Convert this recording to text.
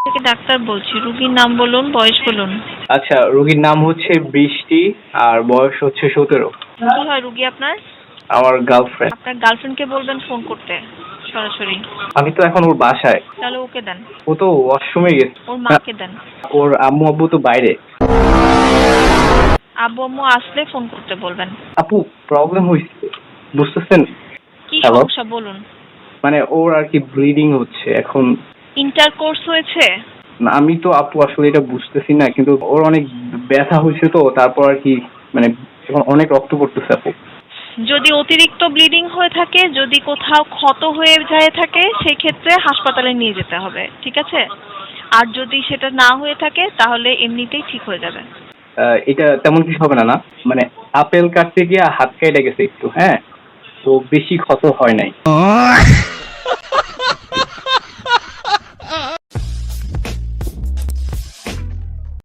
থেকে ডাক্তার বলছি, রুগীর নাম বলুন, বয়স বলুন। আচ্ছা, রোগীর নাম হচ্ছে বৃষ্টি আর বয়স হচ্ছে 17। কি হয় রুগী আপনার? আমার গার্লফ্রেন্ড। আপনার গার্লফ্রেন্ডকে বলবেন ফোন করতে সরাসরি। আমি তো এখন ওর বাসায়। তাহলে ওকে দেন। ও তো ওয়াশরুমে গেছে। ওর মাকে দেন। ওর আম্মু আব্বু তো বাইরে। আব্বু আম্মু আসলে ফোন করতে বলবেন। আপু, প্রবলেম হয়েছে, বুঝতেছেন? কি হ্যালো? সমস্যা বলুন। মানে ওর আর কি ব্লিডিং হচ্ছে এখন। ইন্টারকোর্স হয়েছে? না, আমি তো আপু আসলে এটা বুঝতেছি না, কিন্তু ওর অনেক ব্যথা হয়েছে তো, তারপর আর কি মানে এখন অনেক রক্ত পড়তেছে আপু। যদি অতিরিক্ত ব্লিডিং হয়ে থাকে, যদি কোথাও ক্ষত হয়ে যায় থাকে, সেই ক্ষেত্রে হাসপাতালে নিয়ে যেতে হবে, ঠিক আছে? আর যদি সেটা না হয়ে থাকে তাহলে এমনিতেই ঠিক হয়ে যাবে। এটা তেমন কিছু হবে না, না? মানে আপেল কাটতে গিয়ে হাত কেটে গেছে একটু, হ্যাঁ, তো বেশি ক্ষত হয় নাই।